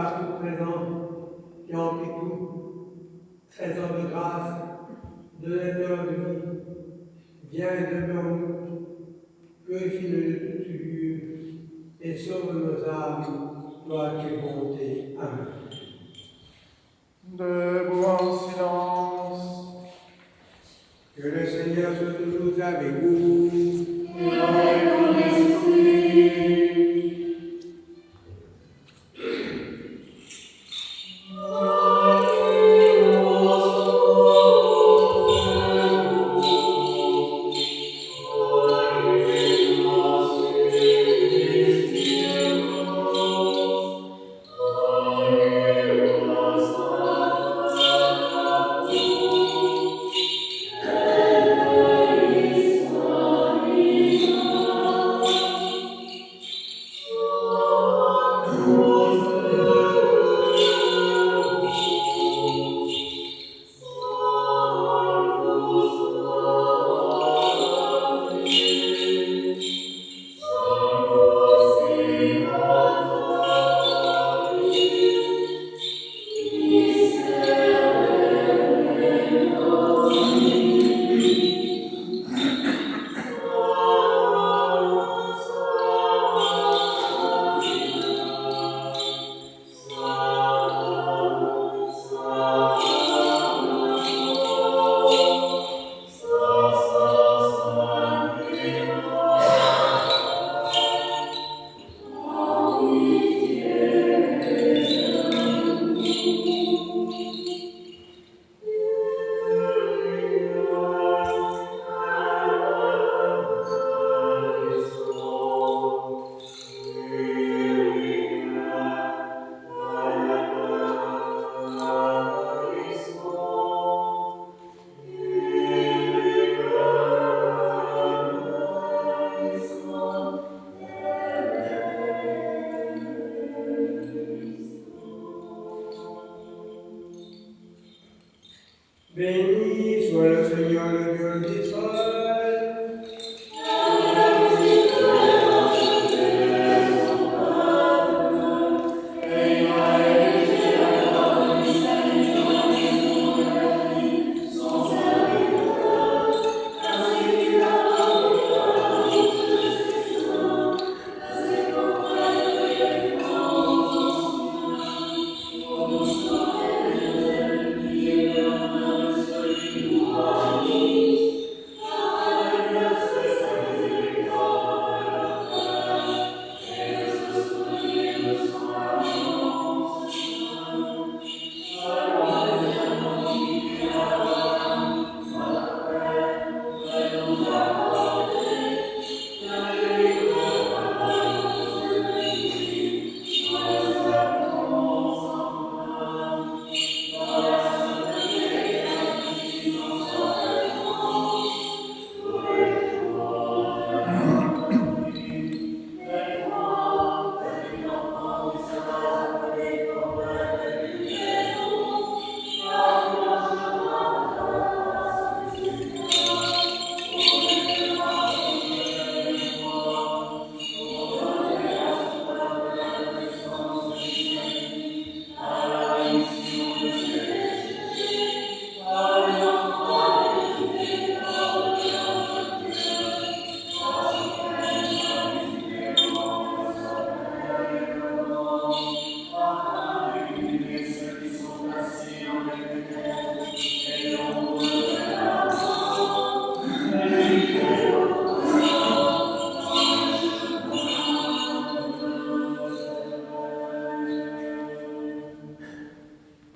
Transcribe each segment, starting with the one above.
partout présent, qui emplit tout, trésor de grâce, donateur de vie, viens et demeure-nous, purifie-nous de toute souillure et sauve nos âmes, toi qui es bonté. Amen. Debout en silence. Que le Seigneur soit toujours avec vous. Et avec ton esprit. Béni soit le Seigneur, le Dieu d'Israël.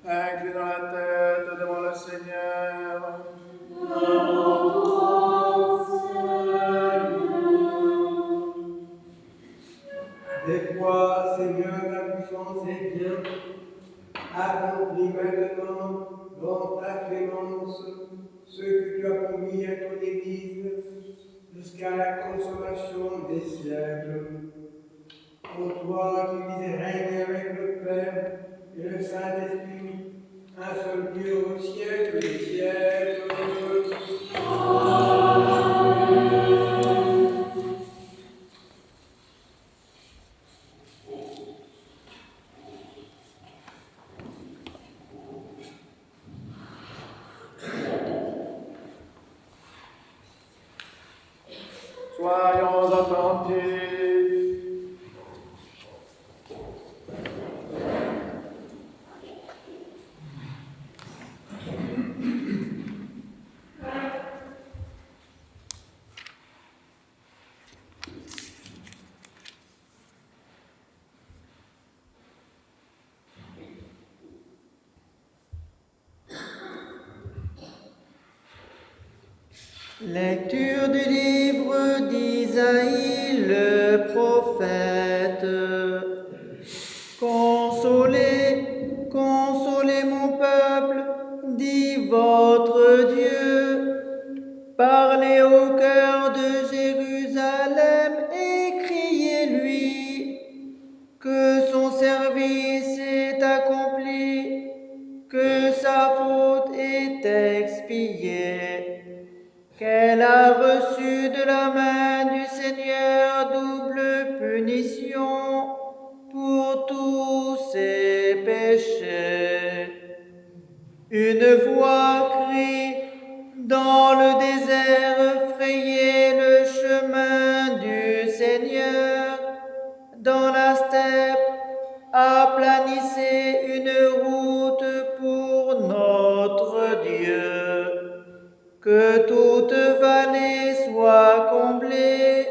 Inclinons la tête devant le Seigneur. Déploie, Seigneur, ta puissance et bien. Accomplis maintenant dans ta clémence ce que tu as promis à ton Église jusqu'à la consommation des siècles. Pour toi qui vis et règnes avec le Père et le Saint-Esprit, un seul Dieu au siècle des siècles. Lecture du livre d'Isaïe le prophète. Consolez, consolez mon peuple, dit votre Dieu. Parlez au cœur de Jérusalem et criez-lui que son service est accompli, que sa faute est expiée, qu'elle a reçu de la main du Seigneur double punition pour tous ses péchés. Une voix crie dans le désert, frayez le chemin du Seigneur. Dans la steppe, aplanissez une route pour notre Dieu. Que toute vallée soit comblée,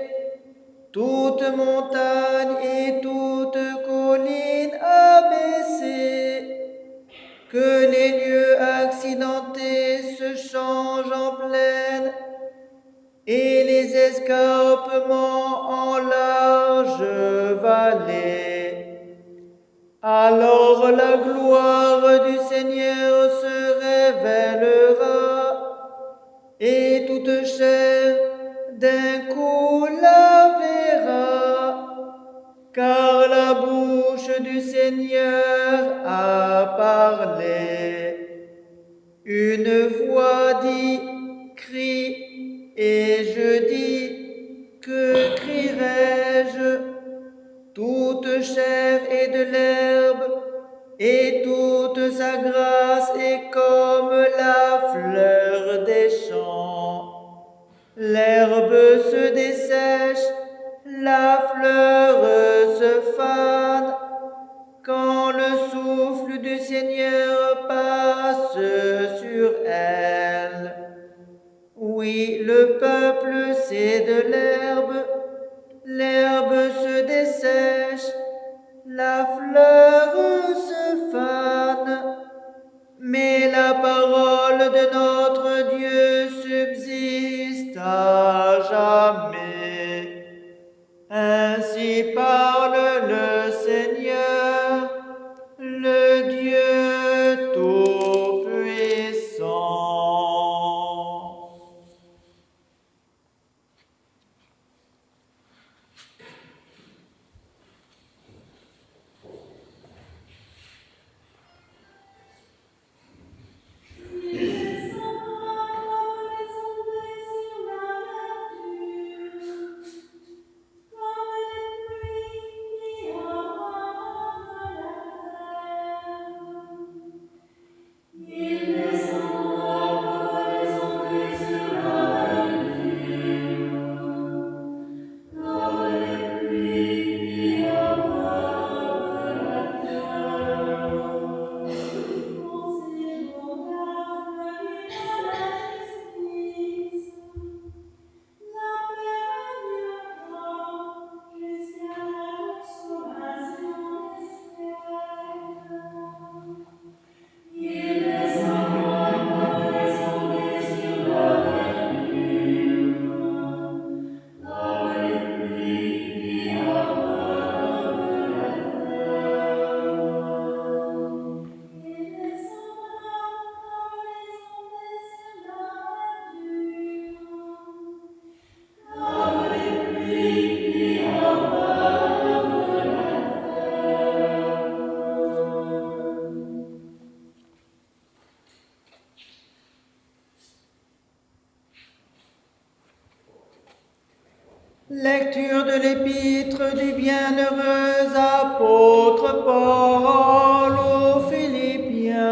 toute montagne et toute colline abaissée. Que les lieux accidentés se changent en plaine et les escarpements en larges vallées. Alors la gloire du Seigneur se révélera et toute chair d'un coup la verra, car la bouche du Seigneur a parlé. Une voix dit, crie, et je dis, que crierai-je? Toute chair est de l'herbe, et toute sa grâce est comme la fleur des champs. L'herbe se dessèche, la fleur se fane, quand le souffle du Seigneur passe sur elle. Oui, le peuple c'est de l'herbe, l'herbe se dessèche, la fleur se fane, mais la parole de notre Dieu subsiste à jamais. Ainsi parle le Seigneur, le Dieu Tout-Puissant. Lecture de l'épître du bienheureux apôtre Paul aux Philippiens.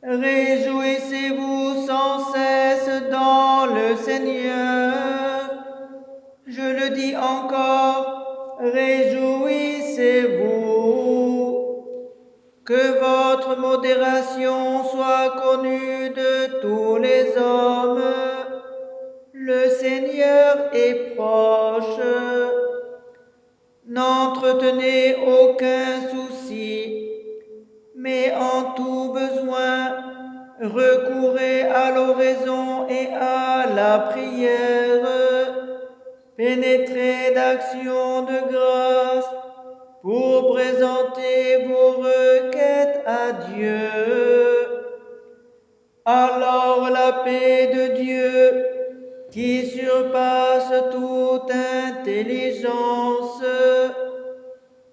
Réjouissez-vous sans cesse dans le Seigneur. Je le dis encore, réjouissez-vous. Que votre modération soit connue de tous les hommes. Le Seigneur est proche. N'entretenez aucun souci, mais en tout besoin, recourez à l'oraison et à la prière, pénétrez d'actions de grâce pour présenter vos requêtes à Dieu. Alors la paix de Dieu, qui surpasse toute intelligence,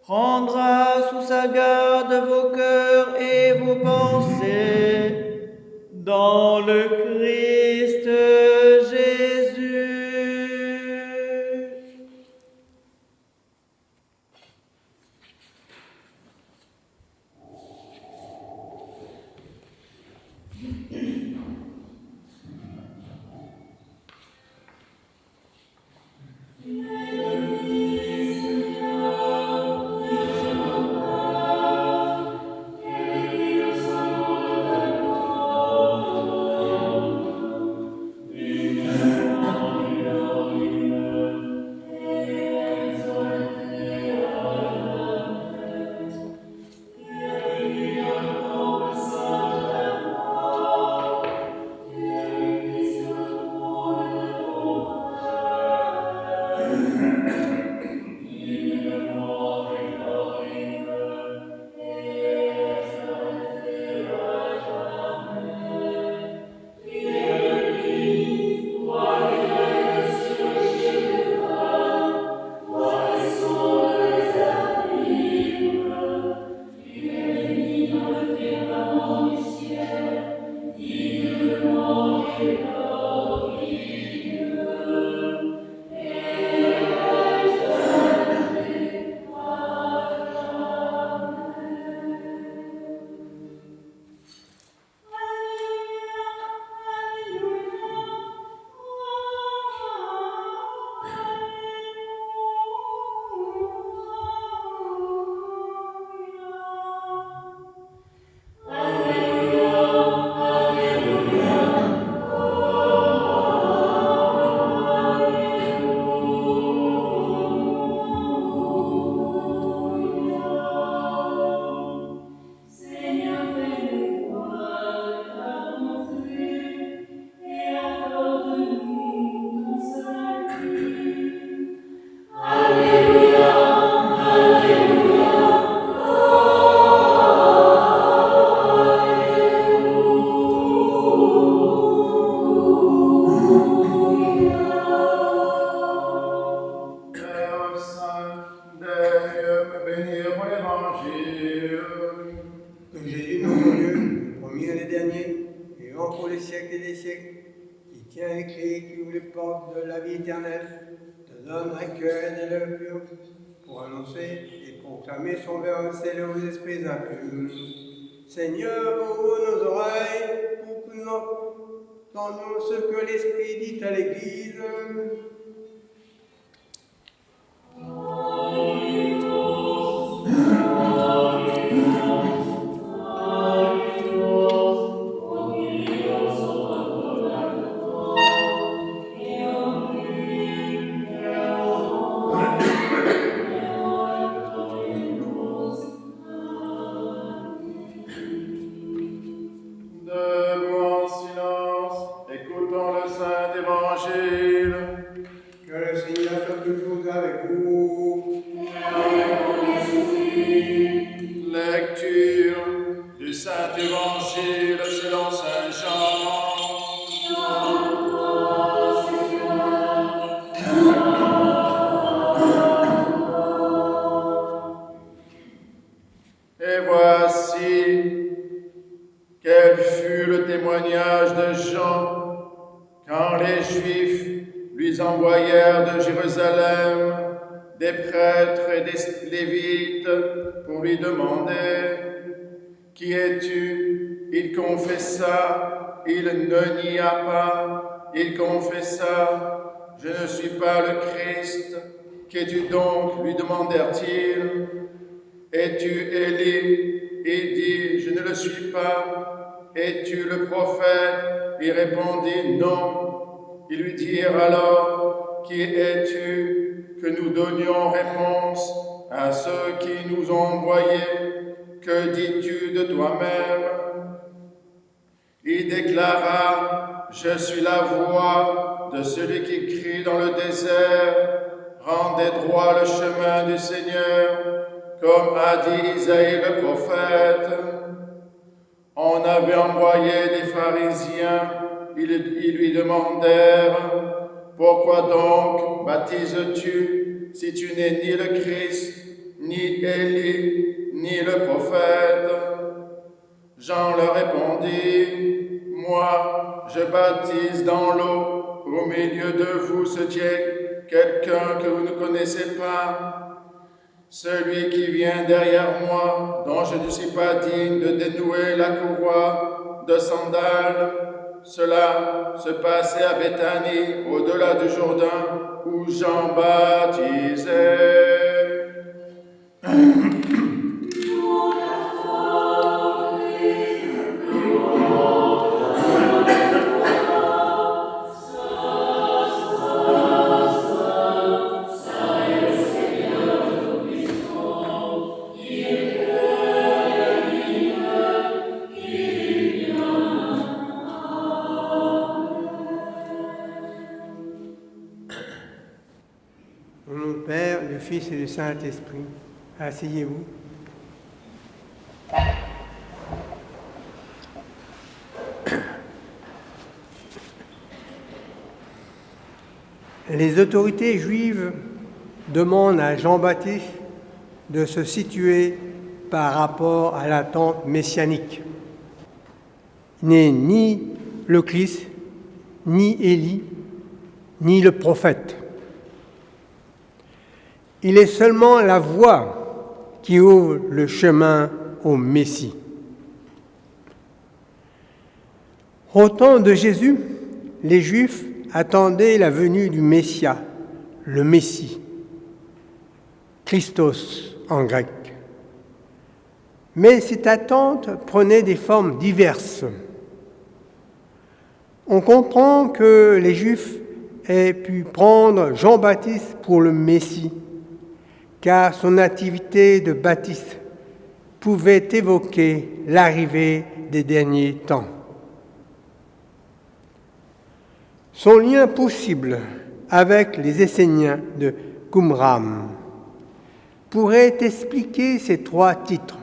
prendra sous sa garde vos cœurs et vos pensées dans le Christ Jésus. Que Jésus, notre Dieu, le premier et le dernier, vivant pour les siècles des siècles, qui tient écrit, qui ouvre les portes de la vie éternelle, te donne un cœur et des lèvres pures, pour annoncer et proclamer son verbe scellé aux esprits impurs. Seigneur, ouvre nos oreilles pour que nous entendons ce que l'Esprit dit à l'Église. Et voici quel fut le témoignage de Jean quand les Juifs lui envoyèrent de Jérusalem des prêtres et des Lévites pour lui demander « Qui es-tu » Il confessa, il ne nia pas, il confessa « Je ne suis pas le Christ ». « Qu'es-tu donc » lui demandèrent-ils. « Es-tu Élie » Il dit « Je ne le suis pas. »« Es-tu le prophète » Il répondit « Non. » Ils lui dirent alors « Qui es-tu » que nous donnions réponse à ceux qui nous ont envoyés. « Que dis-tu de toi-même » Il déclara: Je suis la voix de celui qui crie dans le désert, rendez droit le chemin du Seigneur, comme a dit Isaïe le prophète. On avait envoyé des pharisiens, ils lui demandèrent: Pourquoi donc baptises-tu si tu n'es ni le Christ, ni Élie, ni le prophète? Jean leur répondit: Moi, je baptise dans l'eau. Au milieu de vous se tient quelqu'un que vous ne connaissez pas, celui qui vient derrière moi, dont je ne suis pas digne de dénouer la courroie de sandales. Cela se passait à Béthanie, au-delà du Jourdain, où Jean baptisait. Au nom du Père, du Fils et du Saint-Esprit. Asseyez-vous. Les autorités juives demandent à Jean-Baptiste de se situer par rapport à l'attente messianique. Il n'est ni le Christ, ni Élie, ni le prophète. Il est seulement la voie qui ouvre le chemin au Messie. Au temps de Jésus, les Juifs attendaient la venue du Messia, le Messie, Christos en grec. Mais cette attente prenait des formes diverses. On comprend que les Juifs aient pu prendre Jean-Baptiste pour le Messie, car son activité de baptiste pouvait évoquer l'arrivée des derniers temps. Son lien possible avec les Esséniens de Qumran pourrait expliquer ces trois titres,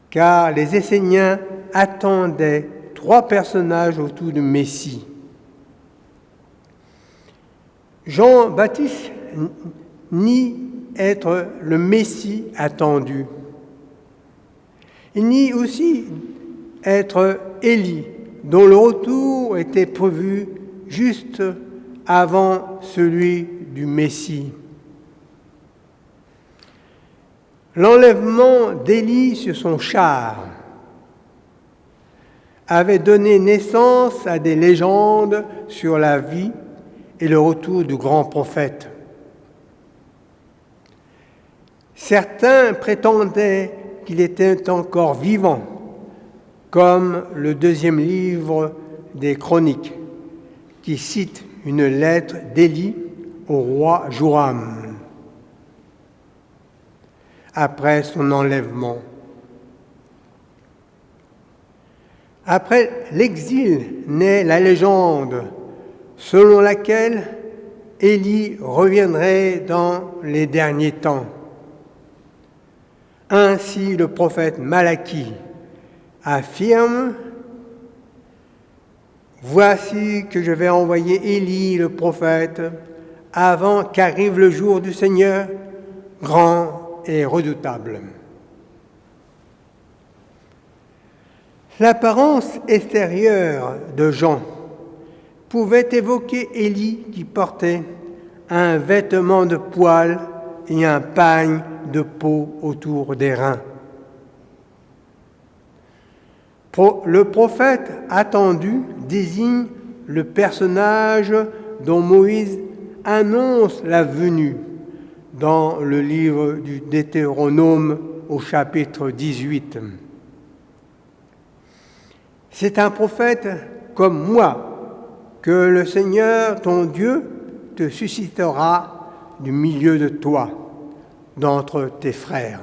car les Esséniens attendaient trois personnages autour du Messie. Jean-Baptiste nie être le Messie attendu. Il nie aussi être Élie, dont le retour était prévu juste avant celui du Messie. L'enlèvement d'Élie sur son char avait donné naissance à des légendes sur la vie et le retour du grand prophète. Certains prétendaient qu'il était encore vivant, comme le deuxième livre des Chroniques, qui cite une lettre d'Élie au roi Joram après son enlèvement. Après l'exil naît la légende selon laquelle Élie reviendrait dans les derniers temps. Ainsi, le prophète Malachie affirme: « Voici que je vais envoyer Élie le prophète avant qu'arrive le jour du Seigneur, grand et redoutable. » L'apparence extérieure de Jean pouvait évoquer Élie qui portait un vêtement de poil et un pagne de peau autour des reins. Le prophète attendu désigne le personnage dont Moïse annonce la venue dans le livre du Deutéronome au chapitre 18. C'est un prophète comme moi que le Seigneur, ton Dieu, te suscitera du milieu de toi, d'entre tes frères.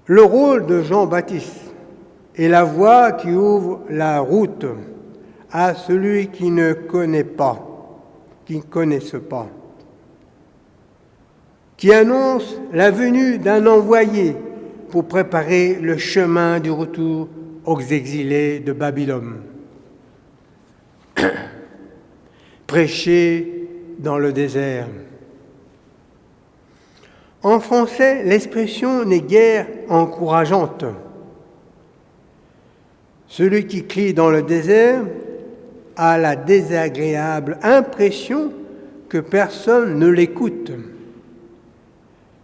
Le rôle de Jean-Baptiste est la voie qui ouvre la route à celui qui ne connaît pas, qui ne connaisse pas, qui annonce la venue d'un envoyé pour préparer le chemin du retour aux exilés de Babylone. Prêcher dans le désert. En français, l'expression n'est guère encourageante. Celui qui crie dans le désert a la désagréable impression que personne ne l'écoute,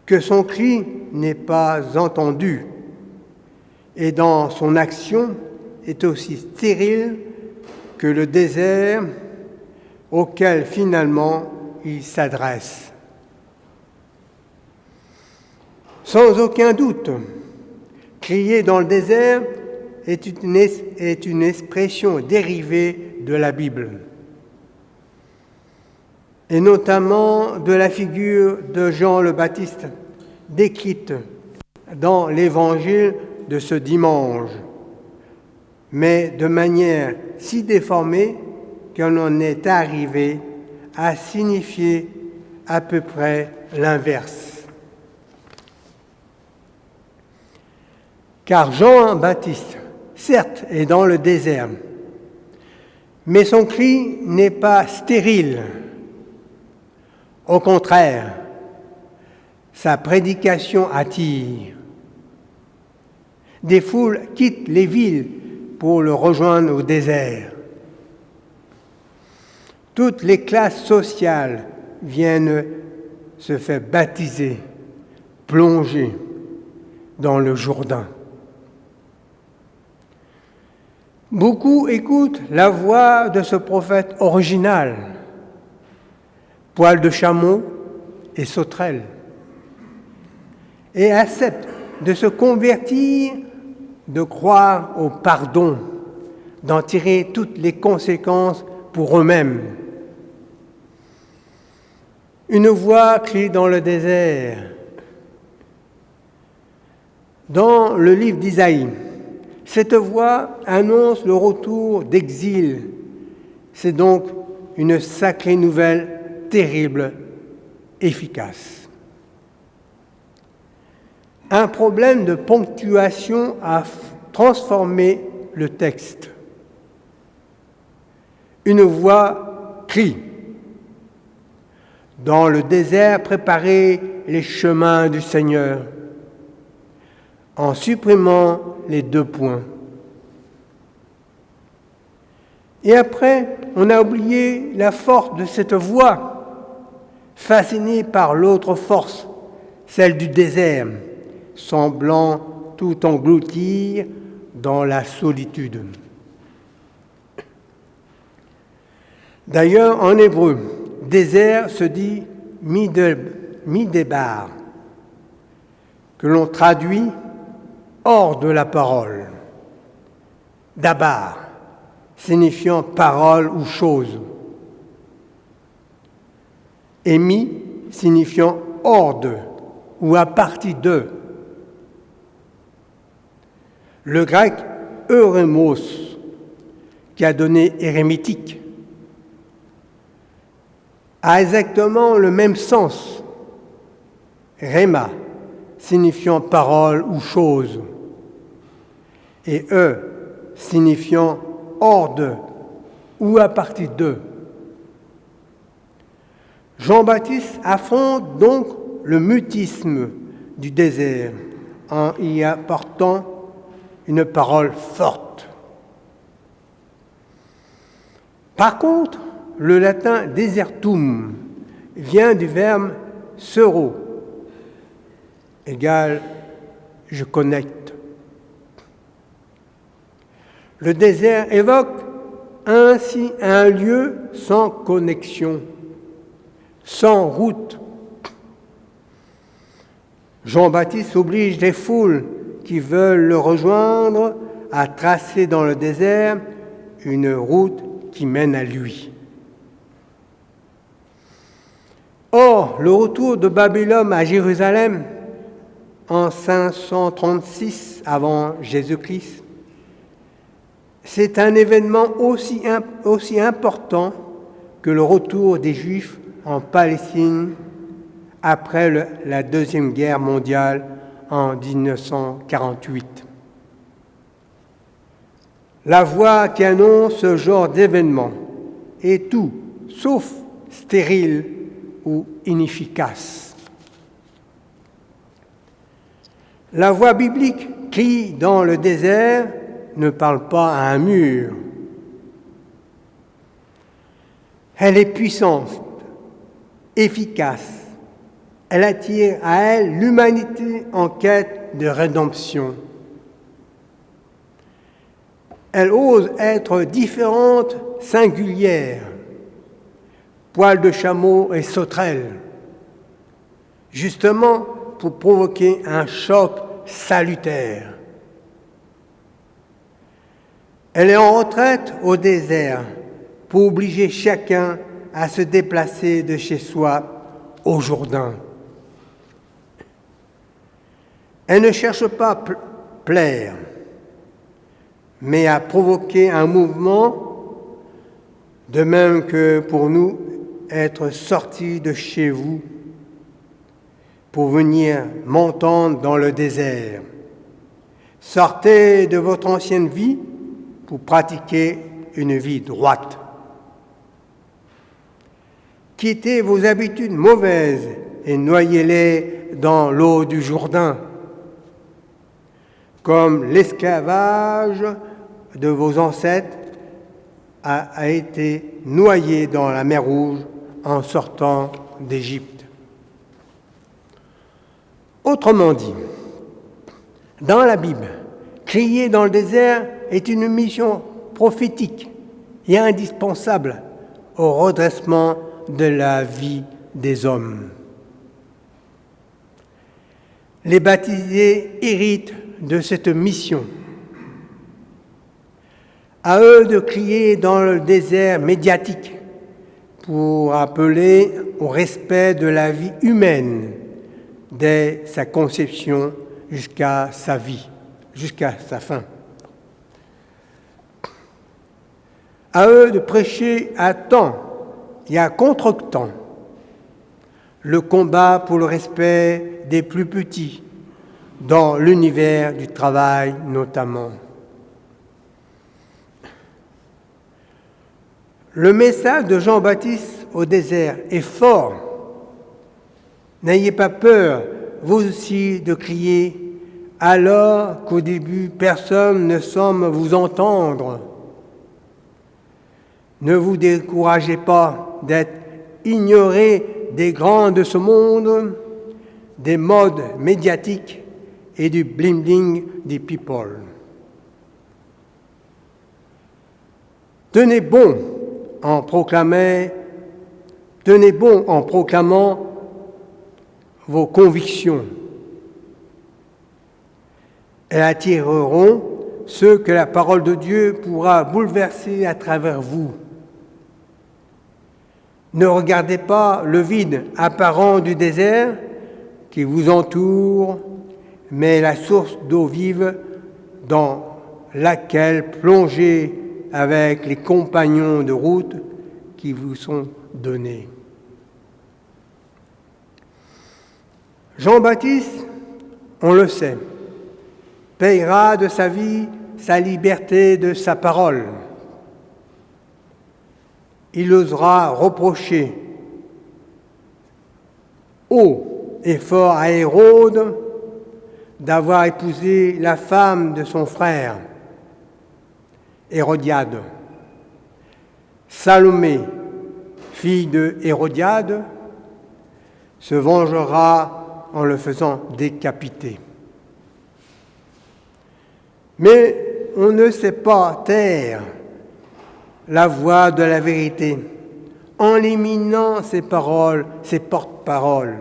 que son cri n'est pas entendu, et dans son action est aussi stérile que le désert auquel finalement il s'adresse. Sans aucun doute, crier dans le désert est une expression dérivée de la Bible, et notamment de la figure de Jean le Baptiste, décrite dans l'évangile de ce dimanche, mais de manière si déformée qu'on en est arrivé à signifier à peu près l'inverse. Car Jean-Baptiste, certes, est dans le désert, mais son cri n'est pas stérile. Au contraire, sa prédication attire. Des foules quittent les villes pour le rejoindre au désert. Toutes les classes sociales viennent se faire baptiser, plonger dans le Jourdain. Beaucoup écoutent la voix de ce prophète original, poil de chameau et sauterelle, et acceptent de se convertir, de croire au pardon, d'en tirer toutes les conséquences pour eux-mêmes. Une voix crie dans le désert. Dans le livre d'Isaïe, cette voix annonce le retour d'exil. C'est donc une sacrée nouvelle, terrible, efficace. Un problème de ponctuation a transformé le texte. Une voix crie. Dans le désert, préparez les chemins du Seigneur, en supprimant les 2 points. Et après, on a oublié la force de cette voix, fascinée par l'autre force, celle du désert, semblant tout engloutir dans la solitude. D'ailleurs, en hébreu, désert se dit midébar, que l'on traduit hors de la parole. Dabar, signifiant parole ou chose. Et mi, signifiant hors de ou à partir de. Le grec eurémos, qui a donné érémitique, a exactement le même sens. Réma, signifiant parole ou chose, et signifiant hors de ou à partir de. Jean-Baptiste affronte donc le mutisme du désert en y apportant une parole forte. Par contre, le latin desertum vient du verbe sero, égale je connecte. Le désert évoque ainsi un lieu sans connexion, sans route. Jean-Baptiste oblige les foules qui veulent le rejoindre à tracer dans le désert une route qui mène à lui. Or, le retour de Babylone à Jérusalem en 536 avant Jésus-Christ C'est un événement aussi important que le retour des Juifs en Palestine après la Deuxième Guerre mondiale en 1948. La voix qui annonce ce genre d'événement est tout sauf stérile ou inefficace. La voix biblique crie dans le désert ne parle pas à un mur. Elle est puissante, efficace. Elle attire à elle l'humanité en quête de rédemption. Elle ose être différente, singulière, poil de chameau et sauterelle, justement pour provoquer un choc salutaire. Elle est en retraite au désert pour obliger chacun à se déplacer de chez soi au Jourdain. Elle ne cherche pas à plaire, mais à provoquer un mouvement, de même que pour nous, être sortis de chez vous pour venir m'entendre dans le désert. Sortez de votre ancienne vie pour pratiquer une vie droite. Quittez vos habitudes mauvaises et noyez-les dans l'eau du Jourdain, comme l'esclavage de vos ancêtres a été noyé dans la mer Rouge en sortant d'Égypte. Autrement dit, dans la Bible, crier dans le désert est une mission prophétique et indispensable au redressement de la vie des hommes. Les baptisés héritent de cette mission. À eux de crier dans le désert médiatique pour appeler au respect de la vie humaine dès sa conception jusqu'à sa vie, jusqu'à sa fin. À eux de prêcher à temps et à contre-temps le combat pour le respect des plus petits, dans l'univers du travail notamment. Le message de Jean-Baptiste au désert est fort. N'ayez pas peur, vous aussi, de crier, alors qu'au début personne ne semble vous entendre. Ne vous découragez pas d'être ignorés des grands de ce monde, des modes médiatiques et du bling-bling des people. Tenez bon en proclamant vos convictions. Elles attireront ceux que la parole de Dieu pourra bouleverser à travers vous. Ne regardez pas le vide apparent du désert qui vous entoure, mais la source d'eau vive dans laquelle plongez avec les compagnons de route qui vous sont donnés. Jean-Baptiste, on le sait, payera de sa vie sa liberté de sa parole. Il osera reprocher haut et fort à Hérode d'avoir épousé la femme de son frère, Hérodiade. Salomé, fille de Hérodiade, se vengera en le faisant décapiter. Mais on ne sait pas taire la voix de la vérité en éliminant ses paroles, ses porte-paroles.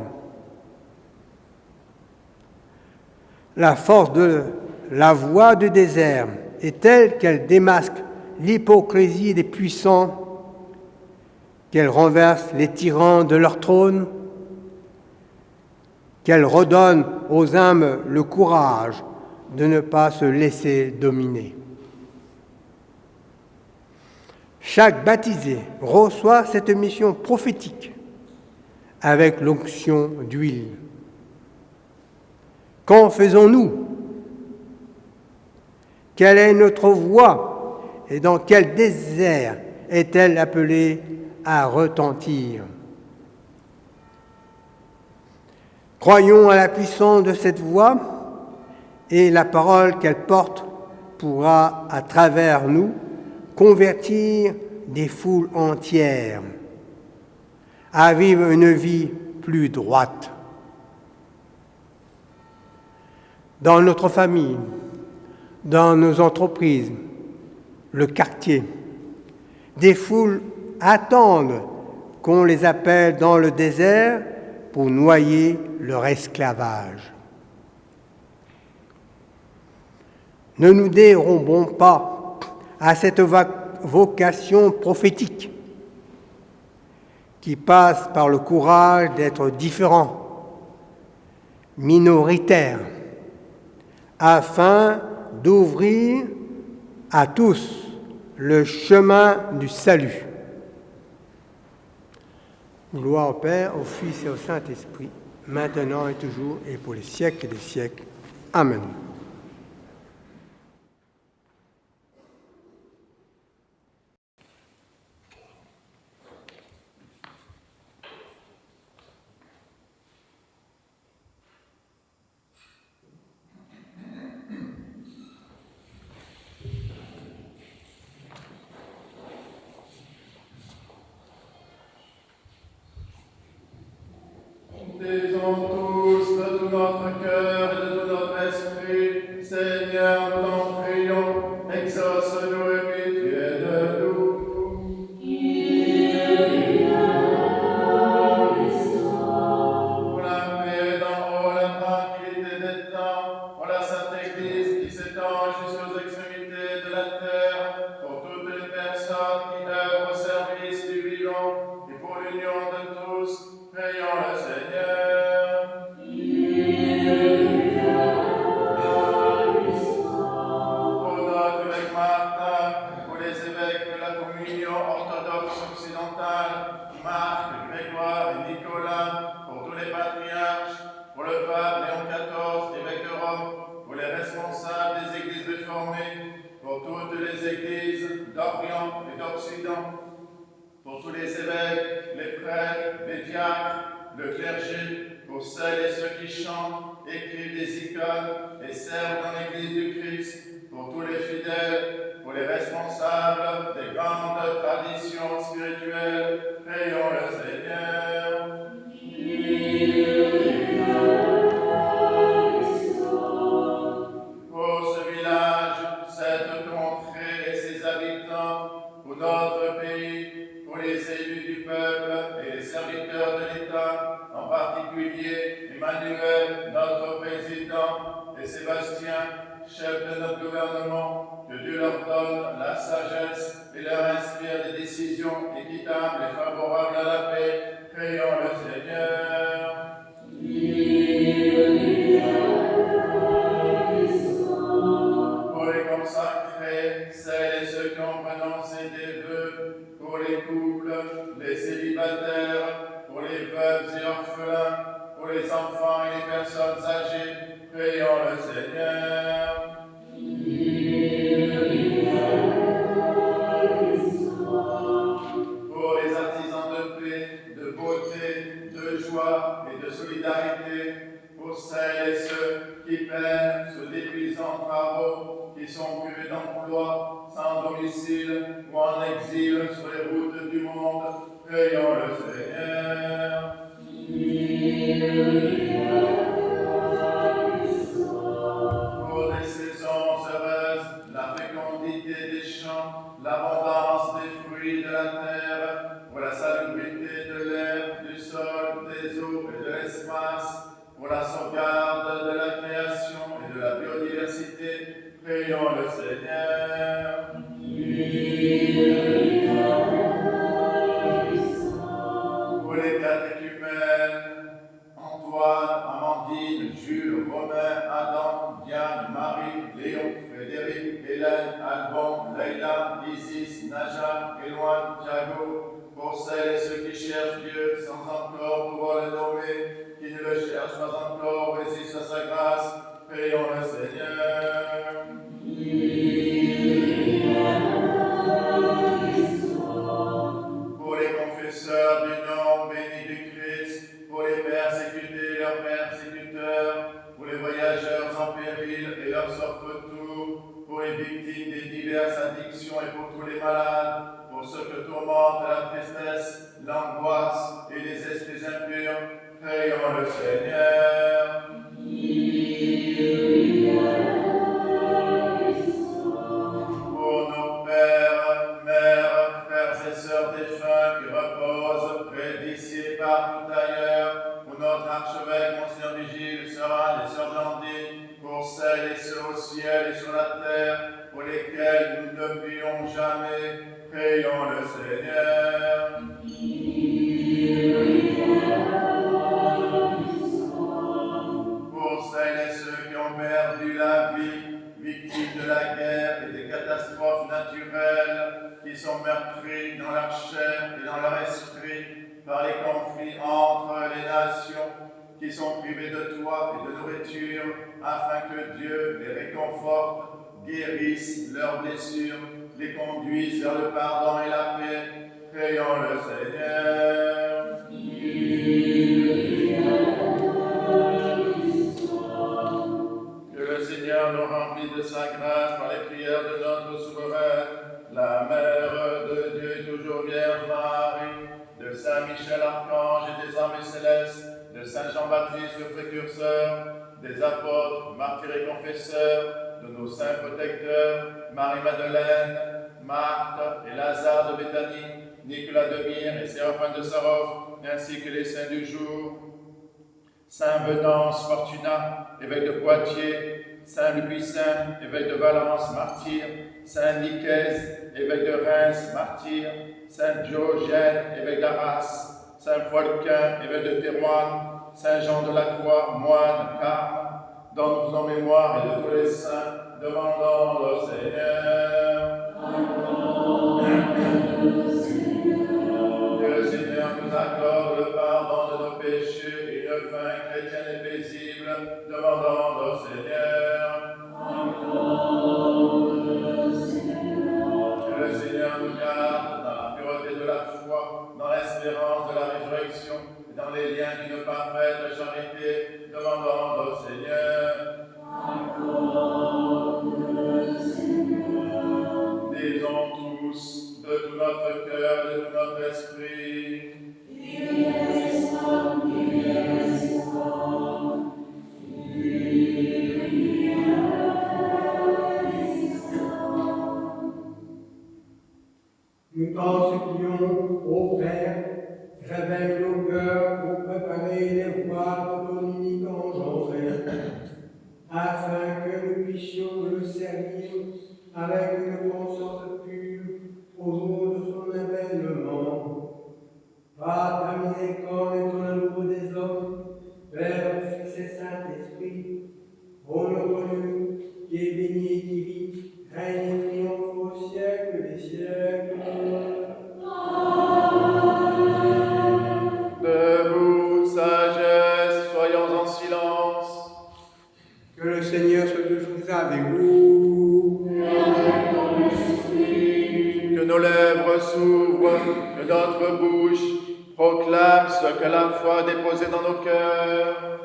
La force de la voix du désert est telle qu'elle démasque l'hypocrisie des puissants, qu'elle renverse les tyrans de leur trône, qu'elle redonne aux âmes le courage de ne pas se laisser dominer. Chaque baptisé reçoit cette mission prophétique avec l'onction d'huile. Qu'en faisons-nous? Quelle est notre voix et dans quel désert est-elle appelée à retentir? Croyons à la puissance de cette voix et la parole qu'elle porte pourra, à travers nous, convertir des foules entières à vivre une vie plus droite. Dans notre famille, dans nos entreprises, le quartier, des foules attendent qu'on les appelle dans le désert pour noyer leur esclavage. Ne nous dérobons pas à cette vocation prophétique qui passe par le courage d'être différent, minoritaire, afin d'ouvrir à tous le chemin du salut. Gloire au Père, au Fils et au Saint-Esprit, maintenant et toujours et pour les siècles des siècles. Amen. Disons tous de tout notre cœur et de tout notre esprit, Seigneur, nous t'en prions, exauce-nous et pitié de nous. Pour la paix d'en haut, la tranquillité des temps, pour la Sainte Église qui s'étend jusqu'aux extrémités de la terre, pour toutes les personnes qui œuvrent au service du vivant et pour l'union de tous, prions le Seigneur. Pour notre évêque Martin, pour les évêques de la communion orthodoxe occidentale, Marc, Grégoire et Nicolas, pour tous les patriarches, pour le pape Léon XIV, évêque de Rome, pour les responsables des églises réformées, pour toutes les églises d'Orient et d'Occident, pour tous les évêques, les prêtres, les diacres, le clergé, pour celles et ceux qui chantent, écrivent des icônes et servent dans l'Église du Christ, pour tous les fidèles, pour les responsables des grandes traditions spirituelles, prions le Seigneur. Pour ce village, cette contrée et ses habitants, pour notre pays, pour les élus du peuple et les serviteurs de l'État, en particulier Emmanuel, notre président, et Sébastien, chef de notre gouvernement, que Dieu leur donne la sagesse et leur inspire des décisions équitables et favorables à la paix. Prions le Seigneur. Pour les consacrés, celles et ceux qui ont prononcé des vœux, pour les couples, les célibataires, pour les veuves et orphelins, pour les enfants et les personnes âgées, prions le Seigneur. Pour les artisans de paix, de beauté, de joie et de solidarité, pour celles et ceux qui peinent sous d'épuisants travaux, qui sont privés d'emploi, sans domicile ou en exil sur les routes du monde, prions le Seigneur. Pour des saisons heureuses, la fécondité des champs, l'abondance des fruits de la terre, pour la salubrité de l'air, du sol, des eaux et de l'espace, pour la sauvegarde de la création et de la biodiversité, prions le Seigneur. Pour les catéchumènes, Antoine, Amandine, Jules, Romain, Adam, Diane, Marie, Léon, Frédéric, Hélène, Alban, Leïla, Isis, Naja, Éloi, sauve tout, pour les victimes des diverses addictions et pour tous les malades, pour ceux que tourmente la tristesse, l'angoisse et les esprits impurs, prions le Seigneur. Pour nos pères, mères, frères et sœurs défunts qui reposent près d'ici et partout ailleurs, pour notre archevêque, Monseigneur Vigile, sœur Anne et sœur Blandine, pour celles et ceux au ciel et sur la terre, pour lesquels nous ne prions jamais, prions le Seigneur. Pour celles et ceux qui ont perdu la vie, victimes de la guerre et des catastrophes naturelles, qui sont meurtris dans leur chair et dans leur esprit par les conflits entre les nations, qui sont privés de toit et de nourriture, afin que Dieu les réconforte, guérisse leurs blessures, les conduise vers le pardon et la paix. Prions le Seigneur. Que le Seigneur nous remplisse de sa grâce par les prières de notre souveraine, la Mère de Dieu et toujours Vierge Marie, de Saint Michel Archange et des armées célestes, de Saint Jean-Baptiste le précurseur, des apôtres, martyrs et confesseurs, de nos saints protecteurs, Marie-Madeleine, Marthe et Lazare de Béthanie, Nicolas de Myre et Séraphin de Sarov, ainsi que les saints du jour, Saint Venance Fortunat, évêque de Poitiers, Saint Louis-Saint, évêque de Valence, martyr, Saint Nicaise, évêque de Reims, martyr, Saint Diogène, évêque d'Arras, Saint Folquin, évêque de Thérouanne, Saint Jean de la Croix, moine, carme, dans nous en mémoire et de tous les saints, demandons au Seigneur. Que le Seigneur nous accorde le pardon de nos péchés et une fin chrétienne et paisible, demandons au Seigneur. Que le Seigneur nous garde dans la pureté de la foi, dans l'espérance de la résurrection et dans les liens d'une parfaite charité, demandons au Seigneur. Disons tous, de tout notre cœur, de tout notre esprit, nous t'en supplions, ô Père, révèle nos cœurs pour préparer les voies de ton unique engendré, afin que nous puissions le servir avec une conscience pure au jour de son avènement. Par ta miséricorde et ton amour des hommes, Père, Fils et Saint-Esprit, ô notre Dieu, qui est béni et qui vit, règne et triomphe au siècle des siècles. debout, sagesse, soyons en silence. Que le Seigneur soit toujours avec vous. Que nos lèvres s'ouvrent, que notre bouche proclame ce que la foi a déposé dans nos cœurs.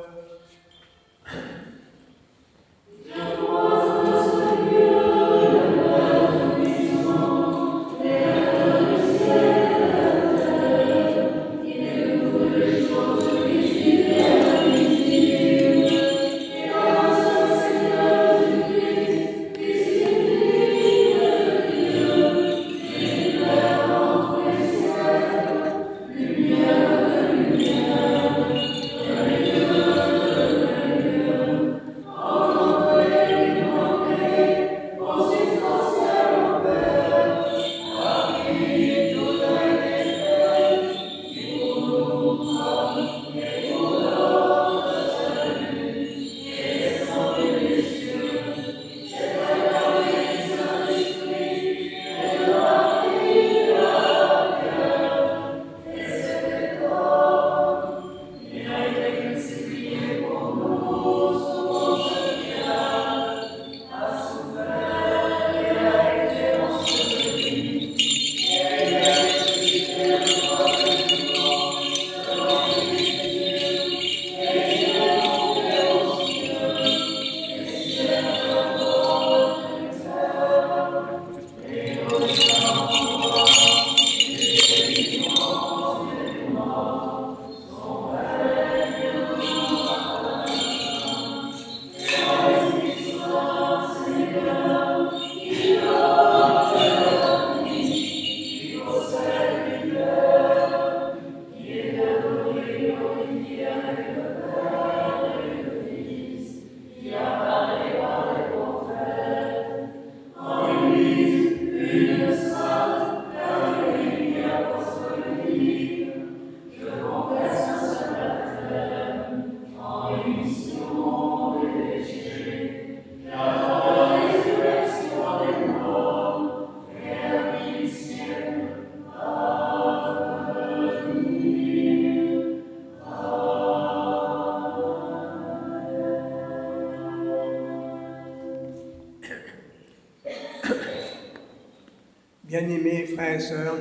Bien-aimés frères et sœurs,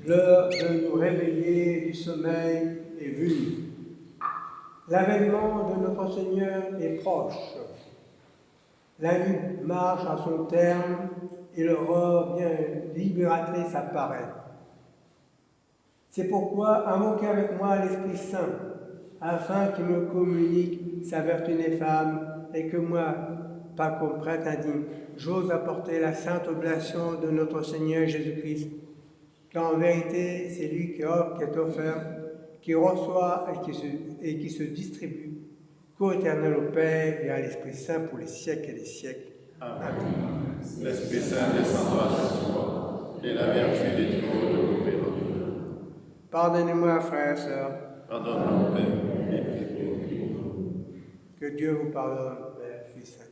l'heure de nous réveiller du sommeil est venue. L'avènement de notre Seigneur est proche. La nuit marche à son terme et l'aurore bien libératrice apparaît. C'est pourquoi invoquez avec moi l'Esprit Saint, afin qu'il me communique sa vertu néfame et que moi, pas comme prêtre indigne, j'ose apporter la sainte oblation de notre Seigneur Jésus-Christ. Car en vérité, c'est lui qui est offert, qui reçoit et qui se distribue, qu'au éternel au Père et à l'Esprit Saint pour les siècles et les siècles. Amen. L'Esprit Saint descendra sur toi, et la vertu des troupeaux te couvrira. Pardonnez-moi, frères et sœurs. Pardonne-nous, Père. Que Dieu vous pardonne, Père, Fils, Saint-Esprit.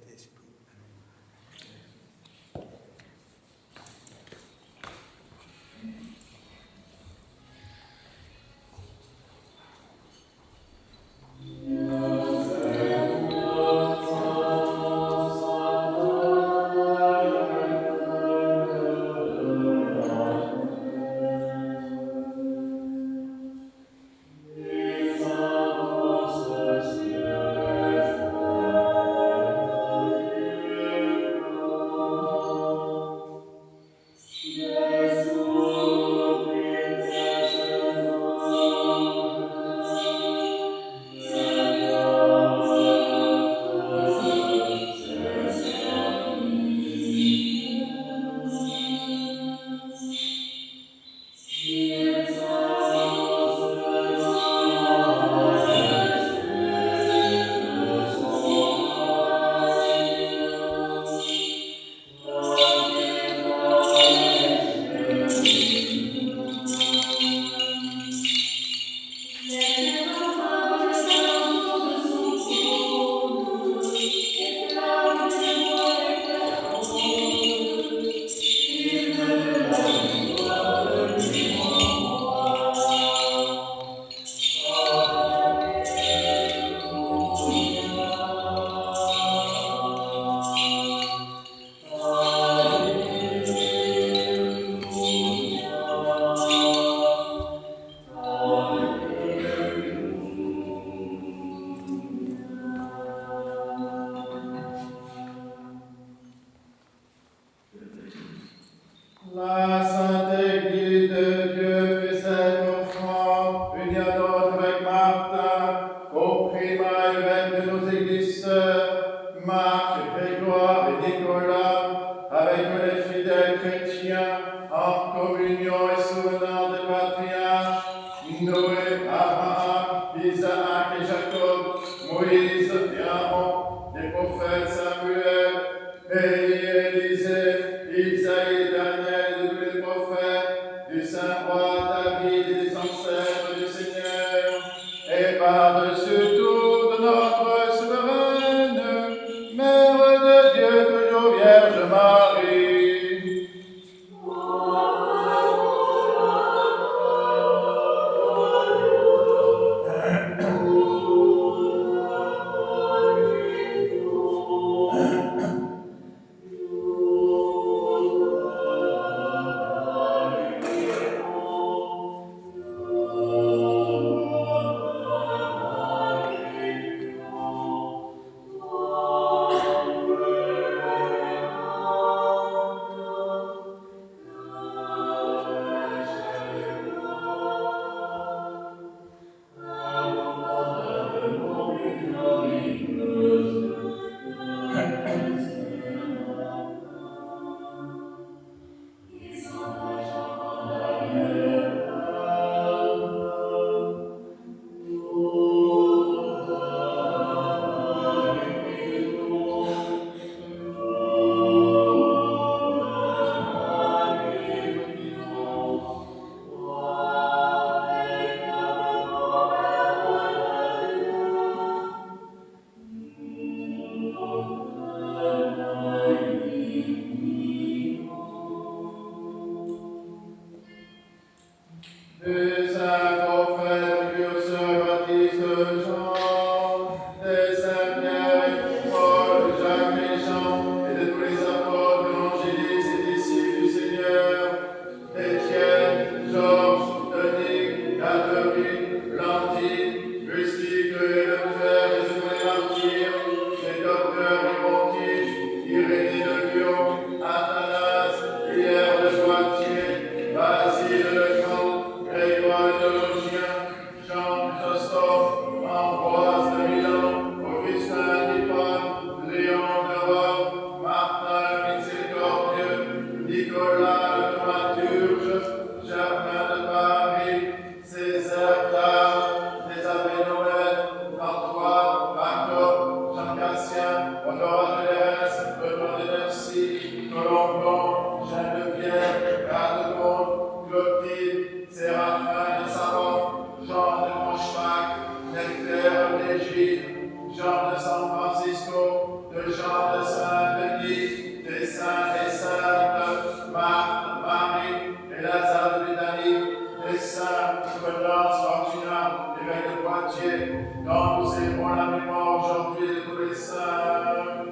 Jean de Saint-Denis, des saints et saintes, Marthe, Marie et Lazare de Béthanie, des saints, Prudence, Fortuna, évêque de Poitiers, dont nous célébrons la mémoire aujourd'hui de tous les saints.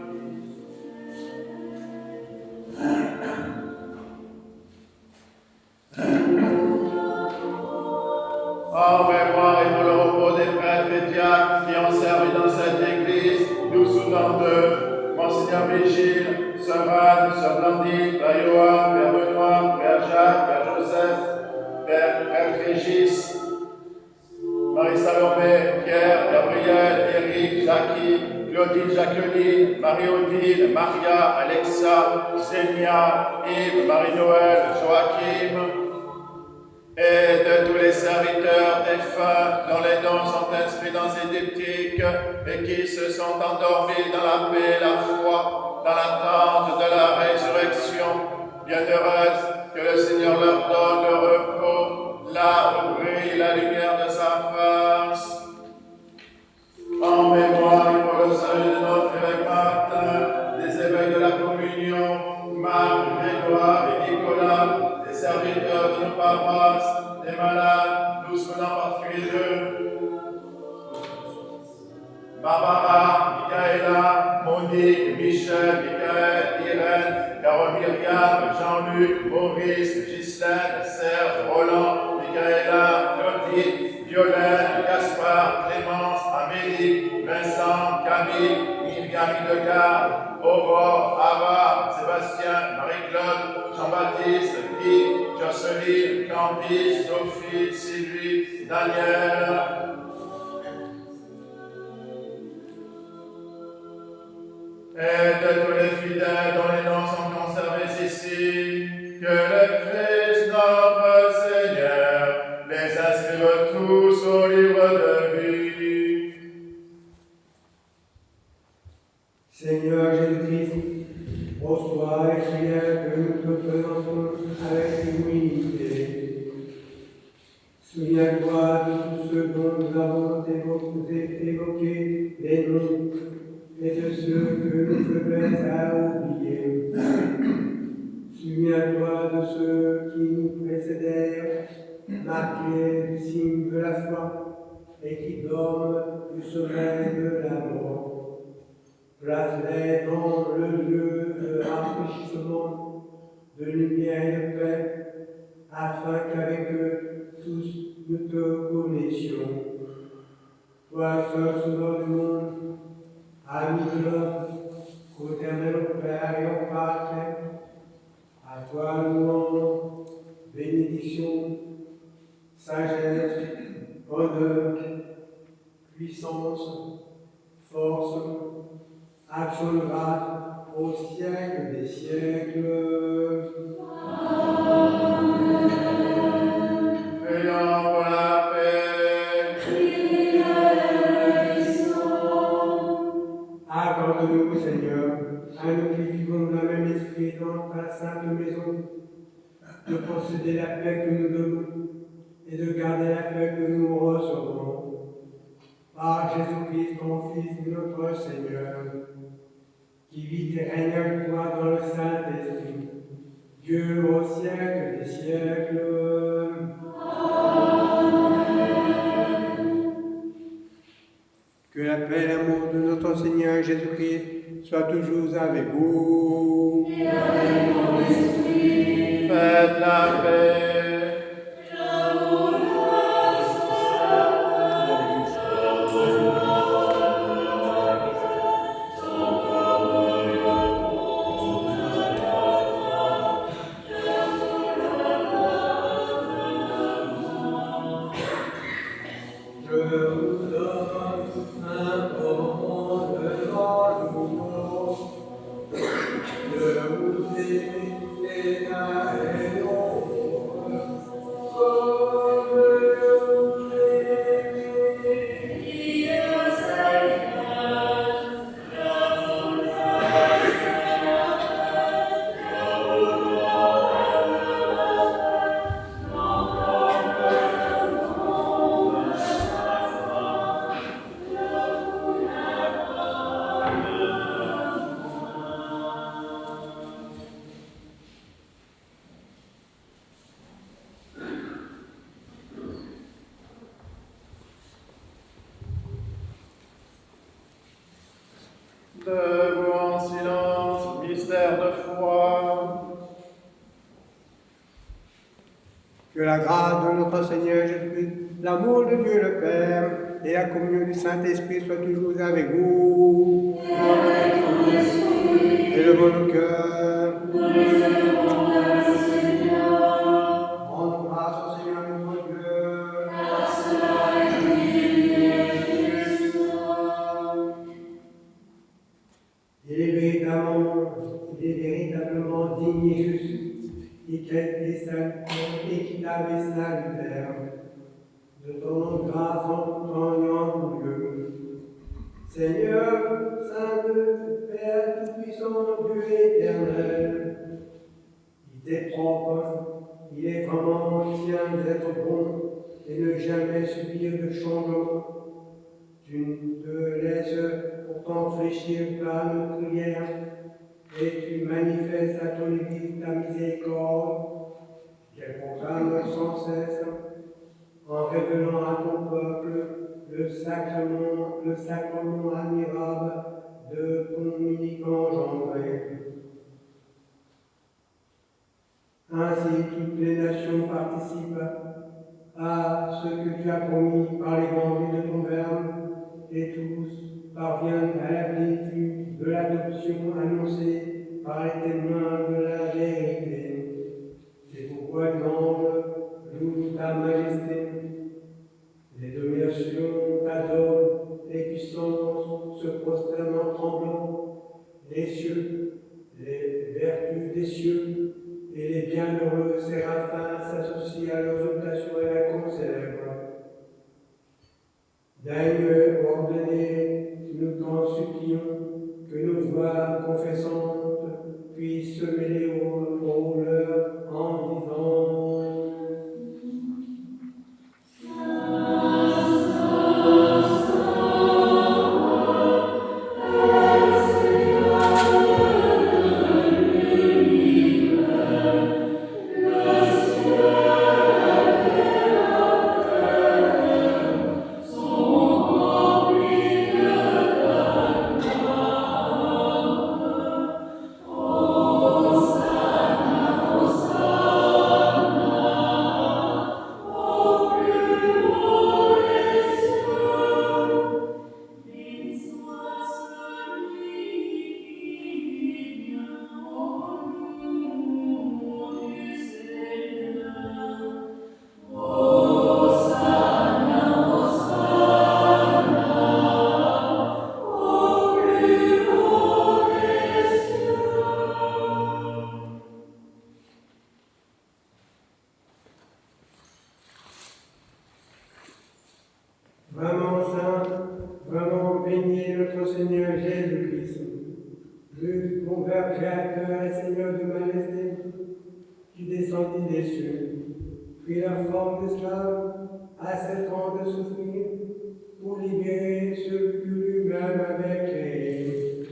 En mémoire et pour le repos des prêtres et diacres qui ont servi dans cette église, nous soutenons d'eux, Monseigneur Vigile, Sœur Anne, Sœur Blandine, Père Johan, Père Benoît, Père Jacques, Père Joseph, Père Régis, Marie-Salomé, Pierre, Gabriel, Éric, Jackie, Claudine, Jacqueline, Marie-Odile, Maria, Alexa, Xenia, Yves, Marie-Noël, Joachim, et de tous les serviteurs défunts dont les noms sont inscrits dans ces diptyques et qui se sont endormis dans la paix et la foi, dans l'attente de la résurrection. Bienheureuse, que le Seigneur leur donne le repos, là où brille la lumière de sa face. En mémoire et pour le salut de notre évêque Martin, des évêques de la communion, Marc, Grégoire et Nicolas, des serviteurs de nos paroisses, des malades, nous venons en particulier d'eux. Barbara, Michaela, Monique, Michel, Michael, Irène, Carole, Myriam, Jean-Luc, Maurice, Ghislaine, Serge, Roland, Michaela, Claudine, Violaine, Gaspard, Clémence, Amélie, Vincent, Camille, Myriam Hildegard, Aurore, Ava, Sébastien, Marie-Claude, Jean-Baptiste, Guy, Jocelyne, Candice, Sophie, Sylvie, Daniel. Et de tous les fidèles dont les noms sont conservés ici, que le Christ notre Seigneur les inscrive tous au livre de vie. Seigneur Jésus-Christ, reçois les prières que nous te présentons avec humilité. Souviens-toi de tous ceux dont nous avons évoqué les noms et de ceux que nous devons à oublier. Souviens-toi de ceux qui nous précédèrent, marqués du signe de la foi et qui dorment du sommeil de la mort. Place-les dans le lieu de rafraîchissement, de lumière et de paix, afin qu'avec eux tous nous te connaissions. Toi seul sauveur du monde, ami de l'homme, qu'éternel au Père et au Pâtre, à toi louange, bénédiction, sagesse, honneur, puissance, force, action de grâce au siècle des siècles. Amen. Prions pour la paix. Accorde-nous, Seigneur, à nous qui vivons dans le même esprit dans ta sainte maison, de posséder la paix que nous donnons et de garder la paix que nous recevons. Par Jésus-Christ, ton Fils, notre Seigneur, qui vit et règne avec toi dans le Saint-Esprit, Dieu au siècle des siècles. Que la paix et l'amour de notre Seigneur Jésus-Christ soient toujours avec vous. Et avec ton esprit. Faites la paix. De vous aimer et sincère de foi. Que la grâce de notre Seigneur Jésus-Christ, l'amour de Dieu le Père et la communion du Saint-Esprit soient toujours avec vous. Élevons nos cœurs. Rendons grâce au Seigneur notre Dieu. Il est véritablement digne et juste, équitable et salutaire, de ton nom de grâce en tout temps et en tout lieu. Seigneur, Saint Père Tout-Puissant, Dieu éternel, il t'est propre, il est vraiment tien d'être bon et ne jamais subir de changement. Tu te laisses pourtant fléchir par nos prières et tu manifestes à ton Église ta miséricorde, qu'elle proclame sans cesse, en révélant à ton peuple le sacrement admirable de ton unique engendré. Ainsi, toutes les nations participent à ce que tu as promis par l'évangile de ton Verbe, et tous parviennent à la plénitude de l'adoption annoncée par les témoins de la vérité. C'est pourquoi l'ange loue ta majesté. Les dominations t'adorent, les puissances se prosternent en tremblant. Les cieux, les vertus des cieux et les bienheureux séraphins s'associent à leurs occasions et la conservent. Daigne ordonner, nous t'en supplions, que nos voix confessantes puissent se mêler aux leurs en disant vraiment saint, vraiment béni notre Seigneur Jésus-Christ, le bon Père créateur et Seigneur de majesté, qui descendit des cieux, prit la forme d'esclave, acceptant de souffrir pour libérer ceux que lui-même avait créés,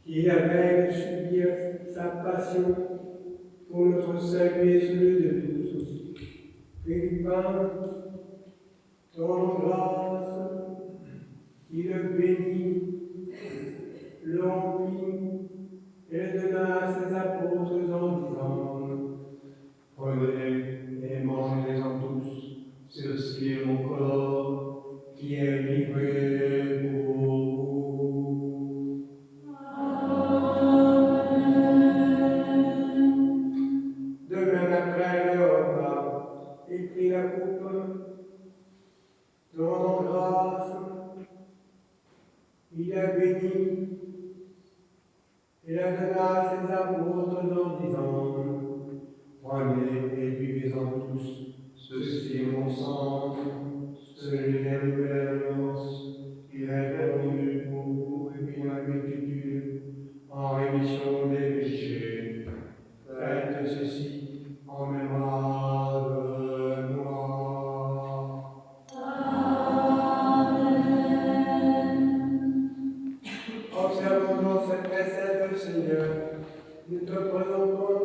qui avait de subir sa passion pour notre salut et celui de tous. Prit du pain, ton grâce, il le bénit, le remplit et le donna à ses apôtres en disant prenez et mangez-en tous, ceci est mon corps qui est livré pour vous. De même après le repas, il prit la coupe, rendant grâce, il la bénit et la donna à ses apôtres en disant prenez et buvez-en tous, ceci est mon sang, celui de la nouvelle alliance, qui est perdu pour vous et pour la multitude, en rémission des péchés. Faites ceci en mémoire de moi. Observons donc cette précède du Seigneur. Nous te présentons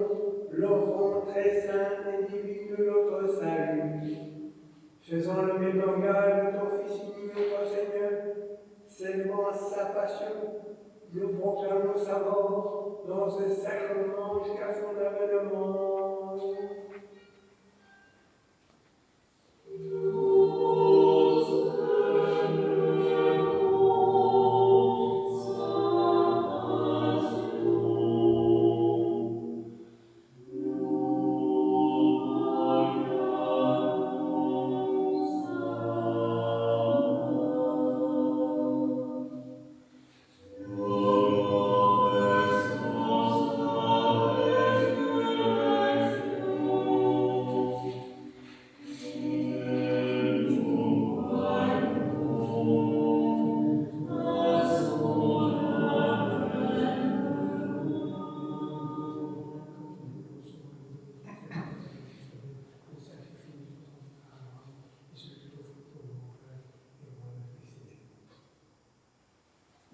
l'offrande très sainte et divine de notre salut. Faisons le mémorial de ton Fils unique, notre Seigneur, célébrant sa passion, nous proclamons sa mort dans ce sacrement jusqu'à son avènement.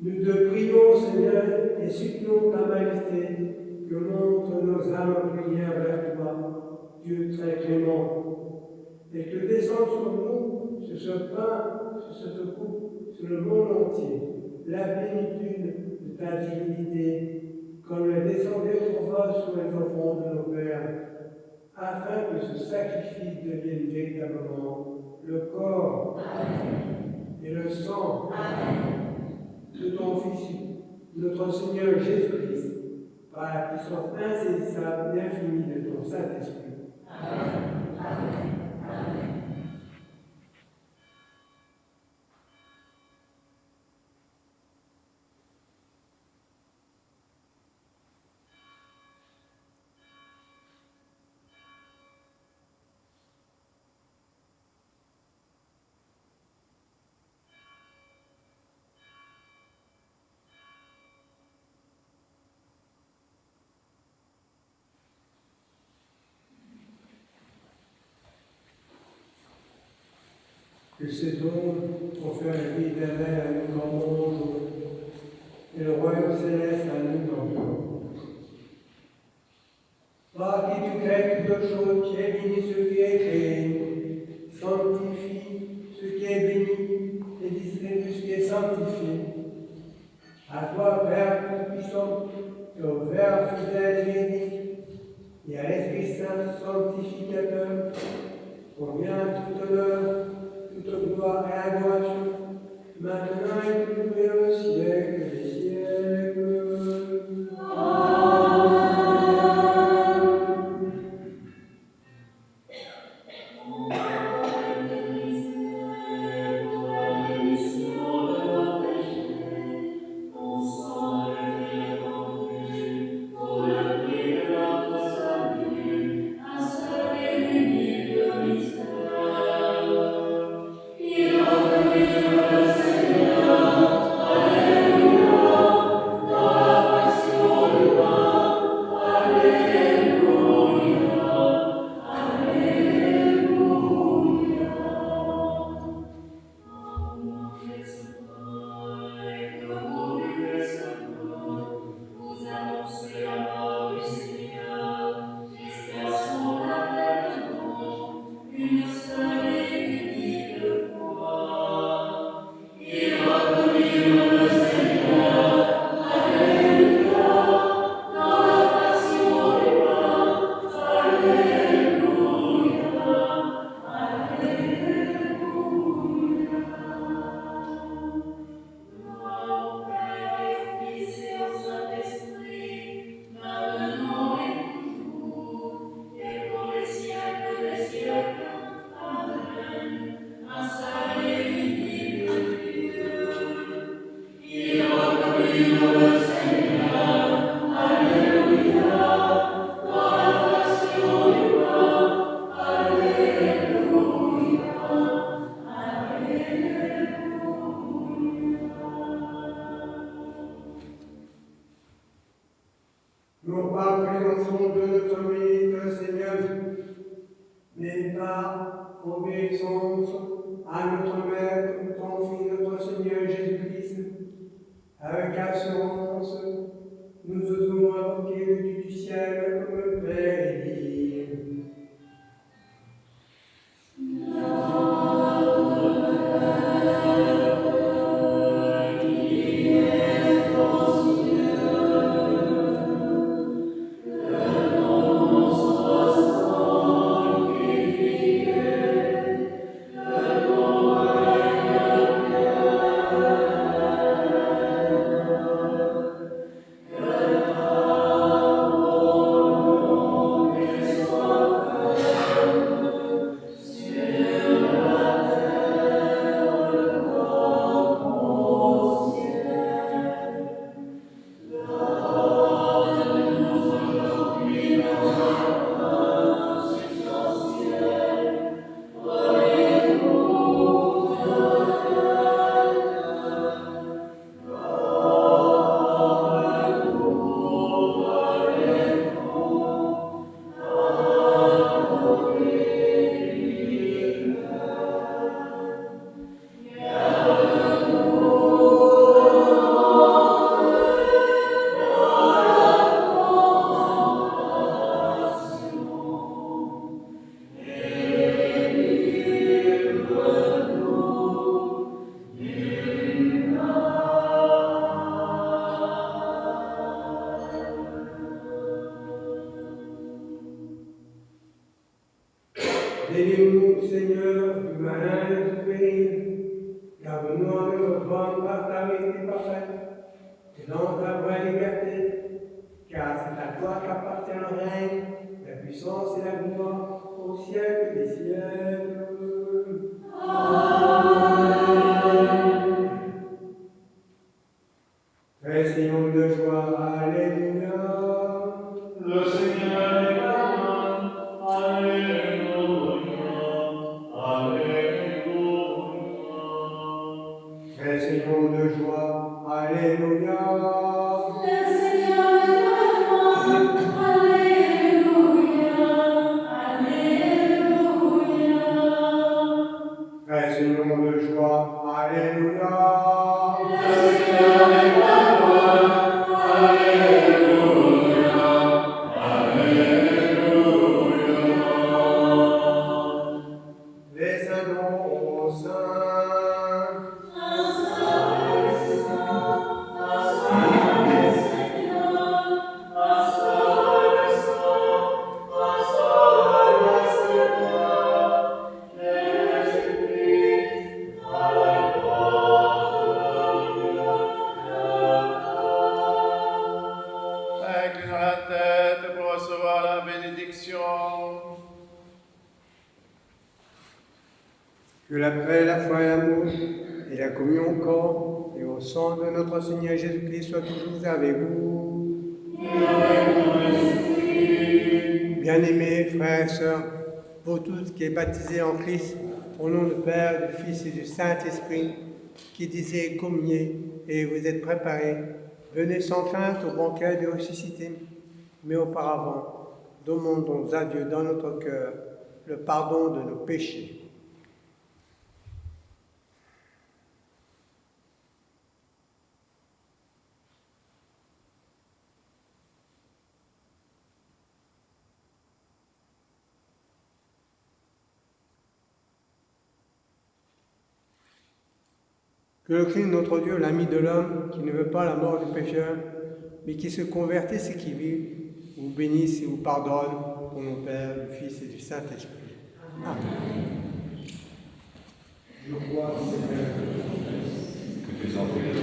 Nous te prions, Seigneur, et supplions ta majesté que montre nos âmes en prière vers toi, Dieu très clément, et que descende sur nous, sur ce pain, sur cette coupe, sur le monde entier, la plénitude de ta divinité, comme elle descendait autrefois sur les offrandes de nos pères, afin que ce sacrifice devienne véritablement le corps et le sang de ton Fils, notre Seigneur Jésus-Christ, par la puissance insaisissable et infinie de ton Saint-Esprit. Amen. Que ces dons confèrent la vie éternelle à nous dans le monde et le royaume céleste à nous dans le monde. Par qui tu crées toutes choses, qui est béni ce qui est créé, sanctifie ce qui est béni et distribue ce qui est sanctifié. À toi, Père Tout-Puissant, et au Père fidèle et véridique, et à l'Esprit Saint sanctificateur, convient toute honneur, toute gloire et adoration, maintenant et toujours et au siècle des siècles. Amen. Non pas présomption de notre mérite, Seigneur, mais par obéissance à notre Maître, ton Fils, notre Seigneur Jésus-Christ, avec assurance, nous osons invoquer le Dieu du ciel comme le Père et dire. Qui est Délivrez-nous, Seigneur, du malin et du péril. Garde-nous en notre bonne par ta vérité parfaite et dans ta vraie liberté. Car c'est à toi qu'appartient le règne, la puissance et la gloire au siècle des siècles. Essayons de joie, alléluia. Le Seigneur est grand, alléluia, alléluia. Essayons de joie, alléluia. Le Seigneur est grand, alléluia, alléluia. Essayons de joie, alléluia. Le Seigneur est grand, alléluia, alléluia. Descendons au sein. Inclinons la tête pour recevoir la bénédiction. Que la paix, la foi et l'amour et la communion au corps et au sang de notre Seigneur Jésus-Christ soient toujours avec vous. Bien-aimés frères et sœurs, pour tous qui est baptisés en Christ, au nom du Père, du Fils et du Saint-Esprit, qui disait communiez et vous êtes préparés, venez sans crainte au banquet du ressuscité. Mais auparavant, demandons à Dieu dans notre cœur le pardon de nos péchés. Que le Christ, notre Dieu, l'ami de l'homme, qui ne veut pas la mort du pécheur, mais qui se convertisse et qui vit, vous bénisse et vous pardonne, au nom du Père, du Fils et du Saint-Esprit. Amen. Je crois, Seigneur, Que tes entrées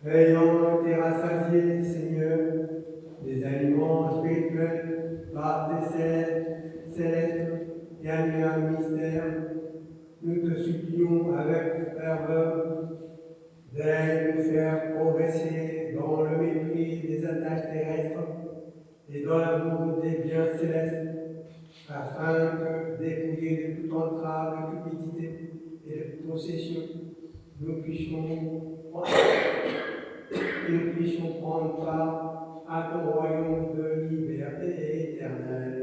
ayant été rassasiés, Seigneur, des aliments spirituels par tes célestes et admirables mystères, nous te supplions avec ferveur d'aide nous faire progresser dans le mépris des attaches terrestres et dans l'amour des biens célestes, afin que, dépouillés de toute entrave, de cupidité et de possession, nous puissions prendre part à ton royaume de liberté éternelle.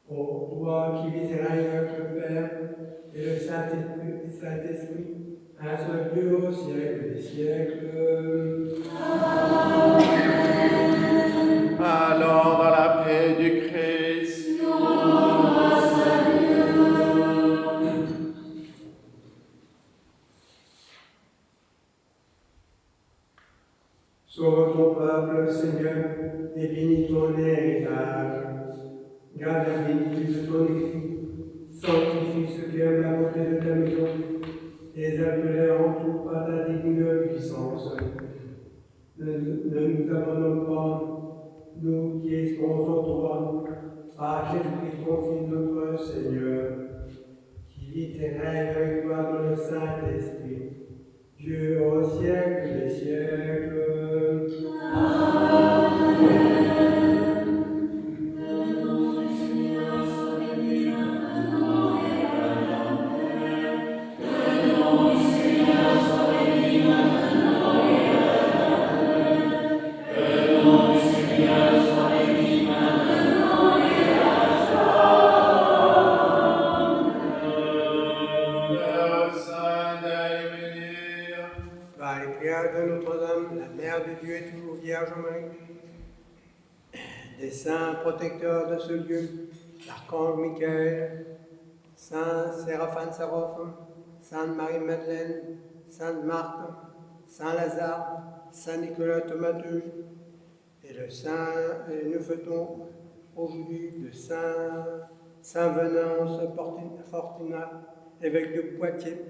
Ô toi qui vis et règnes avec le Père et le Saint-Esprit, un seul Dieu au siècle des siècles. Allons dans la paix du Christ. Sauve ton peuple, Seigneur, et bénis ton héritage. Garde la bénédiction de ton écrit. Sanctifie ceux qui aiment la beauté de ta maison, et appelés en tout par ta divine puissance. Ne nous abandonne pas, nous qui espérons en toi, par Jésus-Christ, ton Fils, notre Seigneur, qui vit et règne avec toi dans le Saint-Esprit, Dieu au siècle des siècles. Par les prières de Notre-Dame, la Mère de Dieu et toujours Vierge Marie, des saints protecteurs de ce lieu, l'archange Michael, Saint Séraphin Séraphin, Sainte Marie-Madeleine, Sainte Marthe, Saint Lazare, Saint Nicolas Thaumaturge, et nous fêtons aujourd'hui le Saint Venance Fortunat, évêque de Poitiers,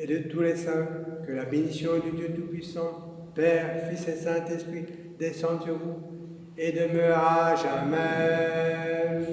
et de tous les saints, que la bénédiction du Dieu Tout-Puissant, Père, Fils et Saint-Esprit, descende sur vous et demeure à jamais.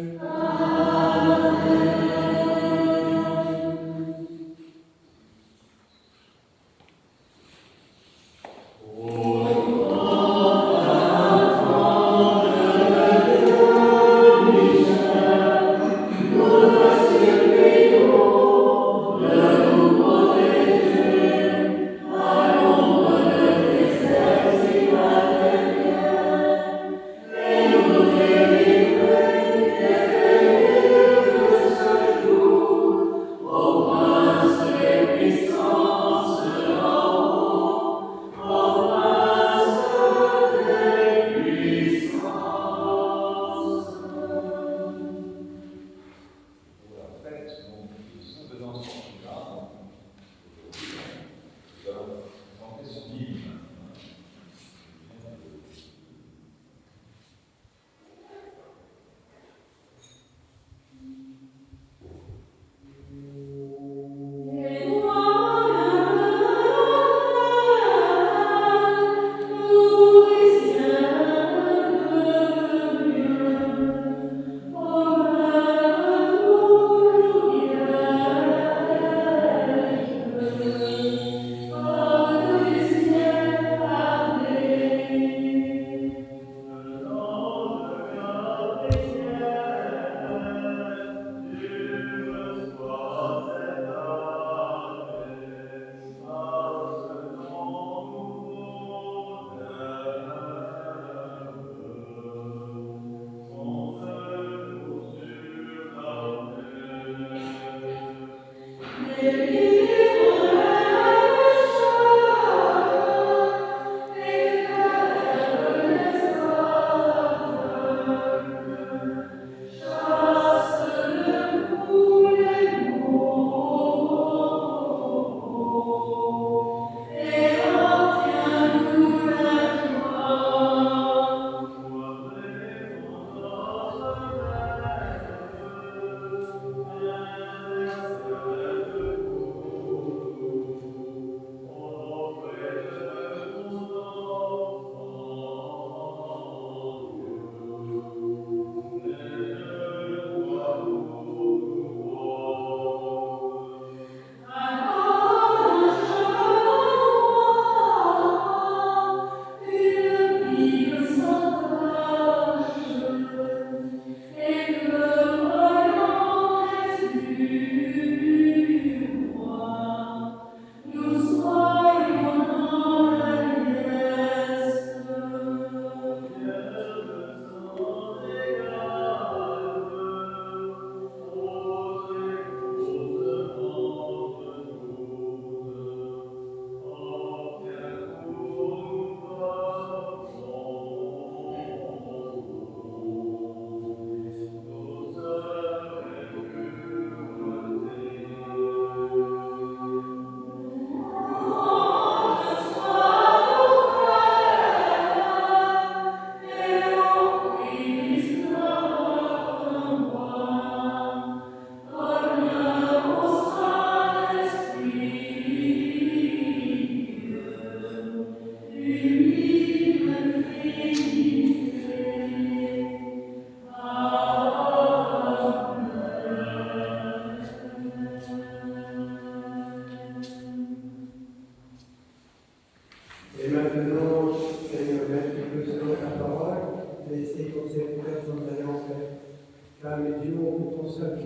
seul,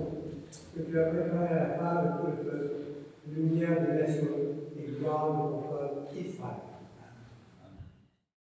que tu as préparé à la femme pour le peuple, lumière des nations et gloire de ton peuple Israël.